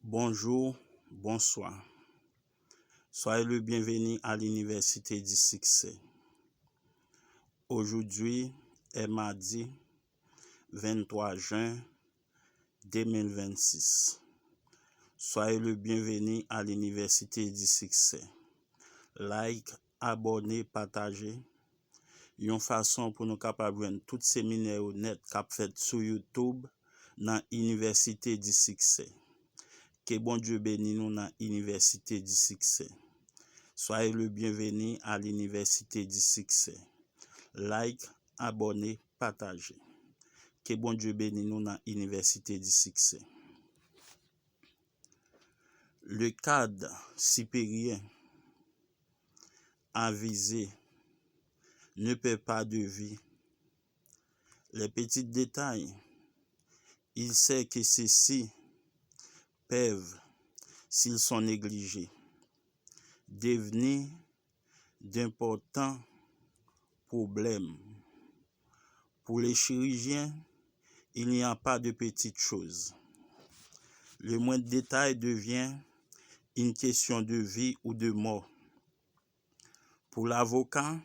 Bonjour, bonsoir. Soyez le bienvenu à l'Université du Succès. Aujourd'hui est mardi 23 juin 2026. Soyez le bienvenu à l'Université du Succès. Like, abonnez, partagez. Une façon pour nous capables de tout séminaire net cap fait sur YouTube dans l'Université du Succès. Que bon Dieu bénisse nous dans l'Université du Succès. Soyez le bienvenu à l'Université du Succès. Like, abonnez, partagez. Que bon Dieu bénisse nous dans l'Université du Succès. Le cadre supérieur avisé ne perd pas de vie. Les petits détails, il sait que ceux-ci peuvent, s'ils sont négligés, devenir d'importants problèmes. Pour les chirurgiens, il n'y a pas de petites choses. Le moindre détail devient une question de vie ou de mort. Pour l'avocat,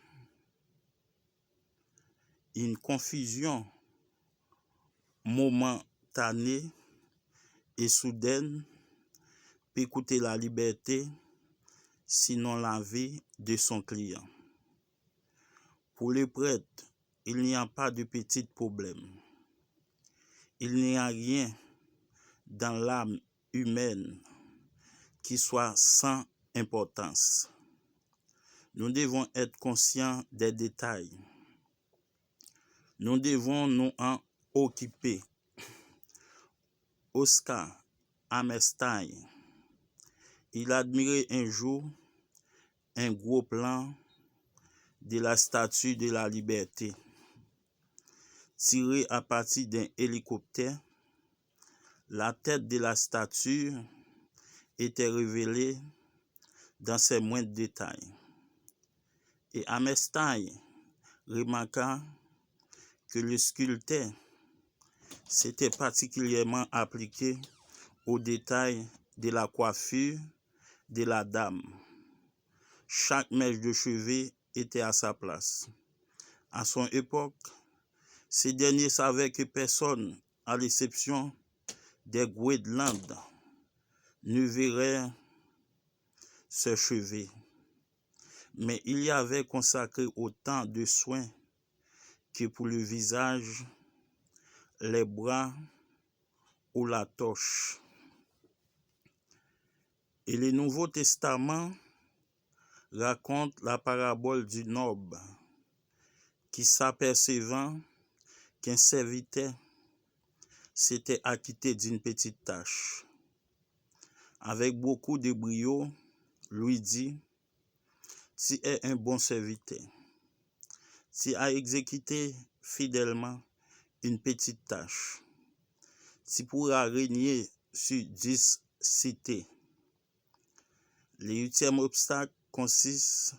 une confusion momentanée et soudaine peut coûter la liberté, sinon la vie de son client. Pour les prêtres, il n'y a pas de petits problèmes. Il n'y a rien dans l'âme humaine qui soit sans importance. Nous devons être conscients des détails. Nous devons nous en occuper. Oscar Hammerstein, il admirait un jour un gros plan de la Statue de la Liberté, tiré à partir d'un hélicoptère. La tête de la statue était révélée dans ses moindres détails. Et Hammerstein remarqua que le sculpteur s'était particulièrement appliqué aux détails de la coiffure de la dame. Chaque mèche de cheveux était à sa place. À son époque, ces derniers savaient que personne, à l'exception des Groenland, ne verrait ses cheveux. Mais il y avait consacré autant de soins que pour le visage, les bras ou la torche. Et le Nouveau Testament raconte la parabole du noble qui, s'apercevant qu'un serviteur s'était acquitté d'une petite tâche, avec beaucoup de brio, lui dit: tu es un bon serviteur. Tu as exécuté fidèlement une petite tâche. Tu pourras régner sur 10 cités. Le 8e obstacle consiste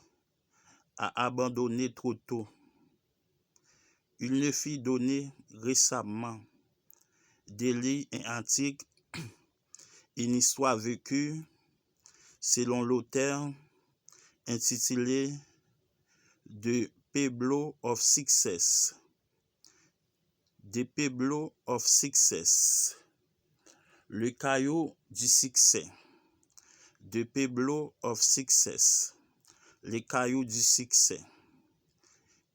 à abandonner trop tôt. Il ne fut donné récemment des livres antiques, une histoire vécue selon l'auteur intitulé The Pueblo of Success. The Pueblo of Success. Le caillou du succès. The Pueblo of Success. Le caillou du succès.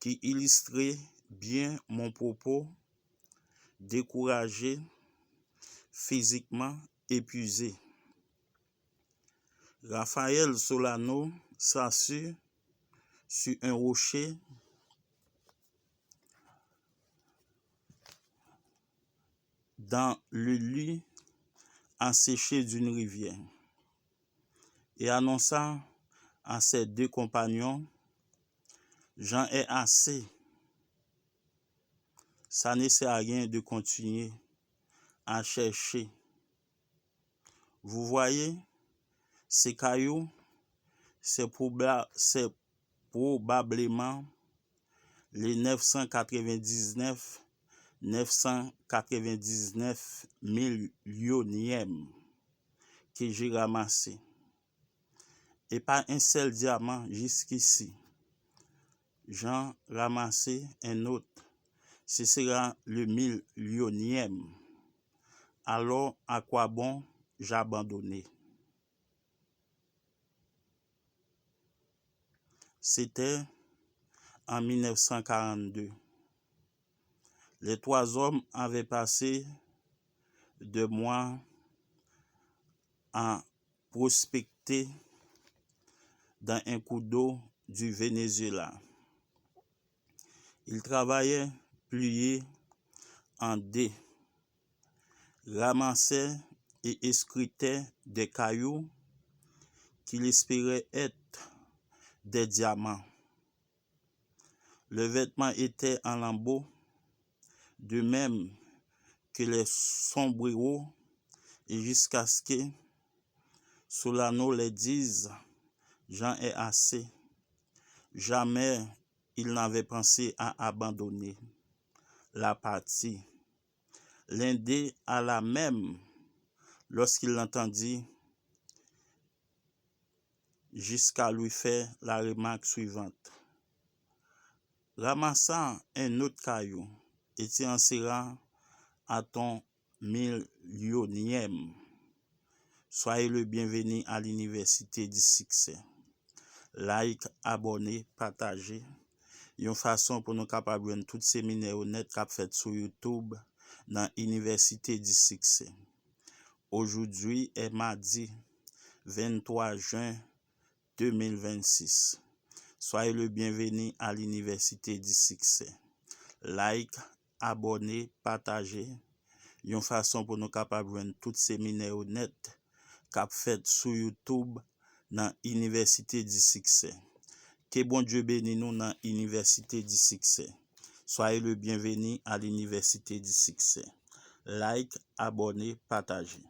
Qui illustrait bien mon propos, découragé, physiquement épuisé. Raphaël Solano s'assure sur un rocher dans le lit asséché d'une rivière et annonça à ses 2 compagnons: j'en ai assez. Ça ne sert à rien de continuer à chercher. Vous voyez, ces cailloux, c'est probablement les 999 millionième que j'ai ramassé. Et pas un seul diamant jusqu'ici. J'en ramassé un autre. Ce sera le 1 000e. Alors, à quoi bon j'abandonnais? C'était en 1942. Les 3 hommes avaient passé de moi à prospecter dans un cours d'eau du Venezuela. Ils travaillaient pliés en D, ramassaient et escrutaient des cailloux qu'ils espéraient être des diamants. Le vêtement était en lambeaux, de même que les sombreros, et jusqu'à ce que Solano les dise, j'en ai assez. Jamais il n'avait pensé à abandonner la partie. L'un d'eux alla même, lorsqu'il l'entendit, jusqu'à lui faire la remarque suivante. Ramassant un autre caillou, et tu en seras à ton 1 000e. Soyez le bienvenu à l'Université du Succès. Like, abonnez, partagez. Une façon pour nous capables de tout séminaire honnête qu'a fait sur YouTube dans l'Université du Succès. Aujourd'hui est mardi 23 juin 2026. Soyez le bienvenu à l'Université du Succès. Like, abonnez, partagez. Une façon pour nous capables de tout séminaire honnête qu'a fait sur YouTube dans l'Université du Succès. Que bon Dieu bénisse nous dans l'Université du Succès. Soyez le bienvenu à l'Université du Succès. Like, abonnez, partagez.